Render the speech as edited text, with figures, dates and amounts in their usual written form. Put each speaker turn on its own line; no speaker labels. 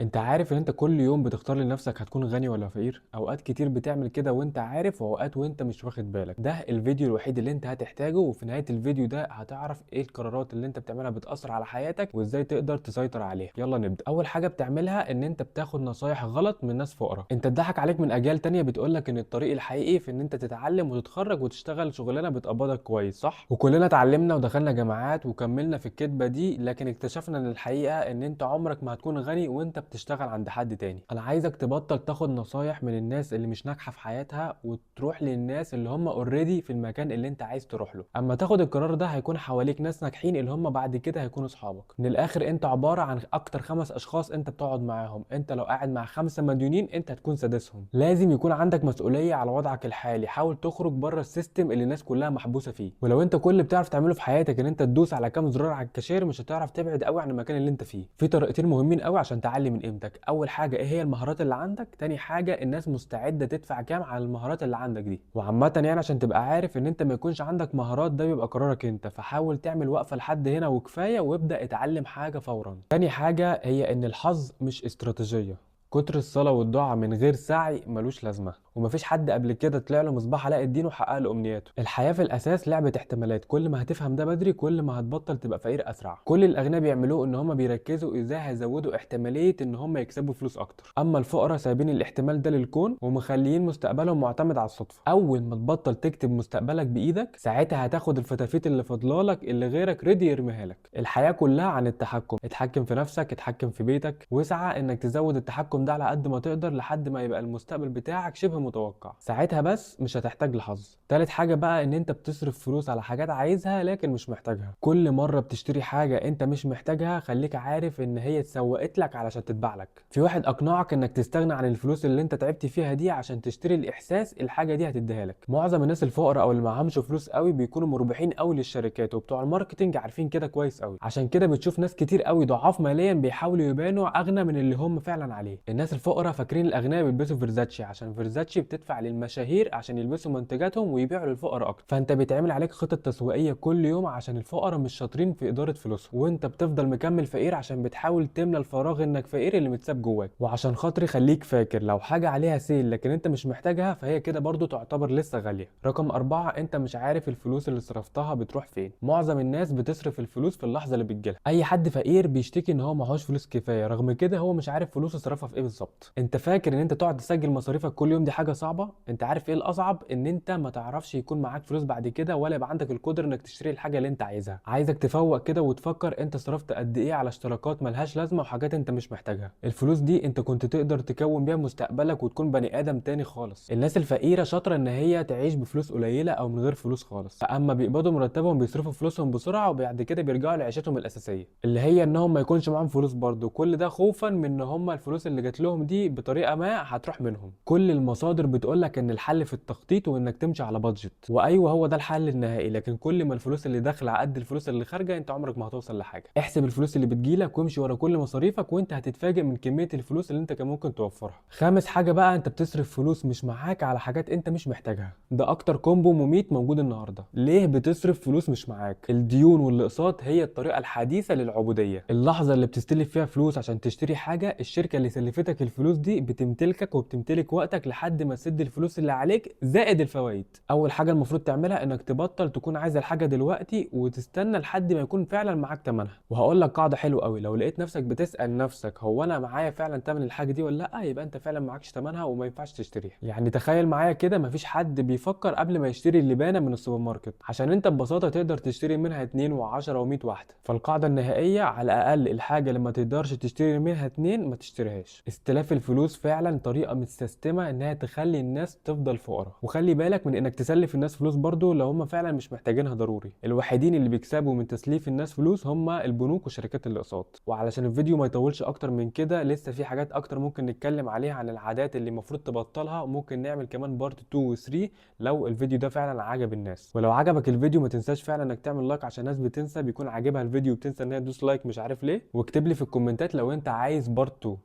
انت عارف ان انت كل يوم بتختار لنفسك هتكون غني ولا فقير؟ اوقات كتير بتعمل كده وانت عارف، واوقات وانت مش واخد بالك. ده الفيديو الوحيد اللي انت هتحتاجه، وفي نهاية الفيديو ده هتعرف ايه القرارات اللي انت بتعملها بتأثر على حياتك وازاي تقدر تسيطر عليها. يلا نبدأ. اول حاجة بتعملها ان انت بتاخد نصايح غلط من ناس فقراء. انت اتضحك عليك من اجيال تانية بتقولك ان الطريق الحقيقي في ان انت تتعلم وتتخرج وتشتغل شغلانة بتقبضك كويس، صح؟ وكلنا اتعلمنا ودخلنا جامعات وكملنا في الكدبة دي، لكن اكتشفنا ان الحقيقة ان انت عمرك ما هتكون غني وانت بتشتغل عند حد تاني. انا عايزك تبطل تاخد نصايح من الناس اللي مش ناجحه في حياتها وتروح للناس اللي هم اوريدي في المكان اللي انت عايز تروح له. اما تاخد القرار ده هيكون حواليك ناس ناجحين اللي هم بعد كده هيكونوا اصحابك. من الاخر انت عباره عن اكتر 5 اشخاص انت بتقعد معاهم. انت لو قاعد مع 5 مديونين انت هتكون سادسهم. لازم يكون عندك مسؤوليه على وضعك الحالي. حاول تخرج بره السيستم اللي الناس كلها محبوسه فيه. ولو انت كل اللي بتعرف تعمله في حياتك ان انت تدوس على كام زرار على الكاشير، مش هتعرف تبعد قوي عن المكان اللي انت فيه. في طريقتين مهمين قوي عشان تعلي من قيمتك. اول حاجه ايه هي المهارات اللي عندك، تاني حاجه الناس مستعده تدفع كام على المهارات اللي عندك دي. وعامه يعني عشان تبقى عارف ان انت ما يكونش عندك مهارات ده بيبقى قرارك انت، فحاول تعمل وقفه لحد هنا وكفايه، وابدا اتعلم حاجه فورا. تاني حاجه هي ان الحظ مش استراتيجيه. كتر الصلاة والدعاء من غير سعي ملوش لازمة، ومفيش حد قبل كده طلع له مصباح علاء الدين وحقق له امنياته. الحياة في الاساس لعبة احتمالات، كل ما هتفهم ده بدري كل ما هتبطل تبقى فقير اسرع. كل الاغنياء بيعملوه ان هم بيركزوا ازاي هيزودوا احتمالية ان هم يكسبوا فلوس اكتر. اما الفقراء سايبين الاحتمال ده للكون ومخليين مستقبلهم معتمد على الصدفة. اول ما تبطل تكتب مستقبلك بايدك ساعتها هتاخد الفتافيت اللي فاضلالك اللي غيرك رضي يرميها لك. الحياة كلها عن التحكم. اتحكم في نفسك، اتحكم في بيتك، واسعى انك تزود التحكم ده على قد ما تقدر لحد ما يبقى المستقبل بتاعك شبه متوقع. ساعتها بس مش هتحتاج لحظ. تالت حاجة بقى ان انت بتصرف فلوس على حاجات عايزها لكن مش محتاجها. كل مرة بتشتري حاجة انت مش محتاجها خليك عارف ان هي اتسوقت لك علشان تتباع لك. في واحد اقنعك انك تستغنى عن الفلوس اللي انت تعبت فيها دي عشان تشتري الاحساس الحاجة دي هتديها لك. معظم الناس الفقراء او اللي معهمش فلوس قوي بيكونوا مربحين قوي للشركات، وبتوع الماركتنج عارفين كده كويس قوي. عشان كده بتشوف ناس كتير قوي ضعاف ماليا بيحاولوا يبانوا اغنى من اللي هم فعلا عليه. الناس الفقراء فاكرين الاغنياء بيلبسوا فيرزاتشي عشان فيرزاتشي بتدفع للمشاهير عشان يلبسوا منتجاتهم ويبيعوا للفقراء اكتر. فانت بيتعمل عليك خطط تسويقيه كل يوم عشان الفقراء مش شاطرين في اداره فلوسهم، وانت بتفضل مكمل فقير عشان بتحاول تملى الفراغ انك فقير اللي متساب جواك. وعشان خاطري خليك فاكر لو حاجه عليها سيل لكن انت مش محتاجها فهي كده برضو تعتبر لسه غاليه. رقم 4، انت مش عارف الفلوس اللي صرفتها بتروح فين. معظم الناس بتصرف الفلوس في اللحظه اللي بتجيلها. اي حد فقير بيشتكي ان هو معهوش فلوس كفايه، رغم كده هو مش عارف فلوسه صرفها في ايه بالظبط. انت فاكر ان انت تقعد تسجل مصاريفك كل يوم دي حاجه صعبه؟ انت عارف ايه الاصعب؟ ان انت ما تعرفش يكون معاك فلوس بعد كده ولا يبقى عندك القدره انك تشتري الحاجه اللي انت عايزها. عايزك تفوق كده وتفكر انت صرفت قد ايه على اشتراكات ملهاش لازمه وحاجات انت مش محتاجها. الفلوس دي انت كنت تقدر تكون بيها مستقبلك وتكون بني ادم تاني خالص. الناس الفقيره شاطره ان هي تعيش بفلوس قليله او من غير فلوس خالص، اما بيقبضوا مرتبهم بيصرفوا فلوسهم بسرعه وبعد كده بيرجعوا لعيشتهم الاساسيه اللي هي انهم ما يكونش معاهم فلوس برضه. كل ده خوفا من ان هم الفلوس اللي جات لهم دي بطريقه ما هتروح منهم. كل المصادر بتقولك ان الحل في التخطيط وانك تمشي على بادجت، وايوه هو ده الحل النهائي. لكن كل ما الفلوس اللي داخله قد الفلوس اللي خارجه انت عمرك ما هتوصل لحاجه. احسب الفلوس اللي بتجيلك وامشي ورا كل مصاريفك وانت هتتفاجئ من كميه الفلوس اللي انت كان ممكن توفرها. خامس حاجه بقى، انت بتصرف فلوس مش معاك على حاجات انت مش محتاجها. ده اكتر كومبو مميت موجود النهارده. ليه بتصرف فلوس مش معاك؟ الديون والاقساط هي الطريقه الحديثه للعبوديه. اللحظه اللي بتستلف فيها فلوس عشان تشتري حاجه، الشركه اللي سلفتك الفلوس دي بتمتلكك وبتمتلك وقتك لحد ما تسد الفلوس اللي عليك زائد الفوائد. اول حاجه المفروض تعملها انك تبطل تكون عايز الحاجه دلوقتي وتستنى لحد ما يكون فعلا معاك ثمنها. وهقول لك قاعده حلوه قوي، لو لقيت نفسك بتسال نفسك هو انا معايا فعلا ثمن الحاجه دي ولا لا، يبقى انت فعلا معكش ثمنها وما ينفعش تشتريها. يعني تخيل معايا كده مفيش حد بيفكر قبل ما يشتري اللبانه من السوبر ماركت عشان انت ببساطه تقدر تشتري منها 2 و10 و100 واحده. فالقاعده النهائيه على الاقل الحاجه اللي ما تقدرش تشتري منها 2 ما تشتريهاش. استلاف الفلوس فعلا طريقه متسيستمه انها تخلي الناس تفضل فقراء. وخلي بالك من انك تسلف الناس فلوس برضو لو هم فعلا مش محتاجينها ضروري. الوحيدين اللي بيكسبوا من تسليف الناس فلوس هم البنوك وشركات الاقساط. وعلشان الفيديو ما يطولش اكتر من كده، لسه في حاجات اكتر ممكن نتكلم عليها عن العادات اللي المفروض تبطلها، وممكن نعمل كمان بارت 2 و3 لو الفيديو ده فعلا عجب الناس. ولو عجبك الفيديو ما تنساش فعلا انك تعمل لايك عشان الناس بتنسى بيكون عاجبها الفيديو وبتنسى ان هي تدوس لايك مش عارف ليه. واكتب لي في الكومنتات لو انت عايز بارت 2.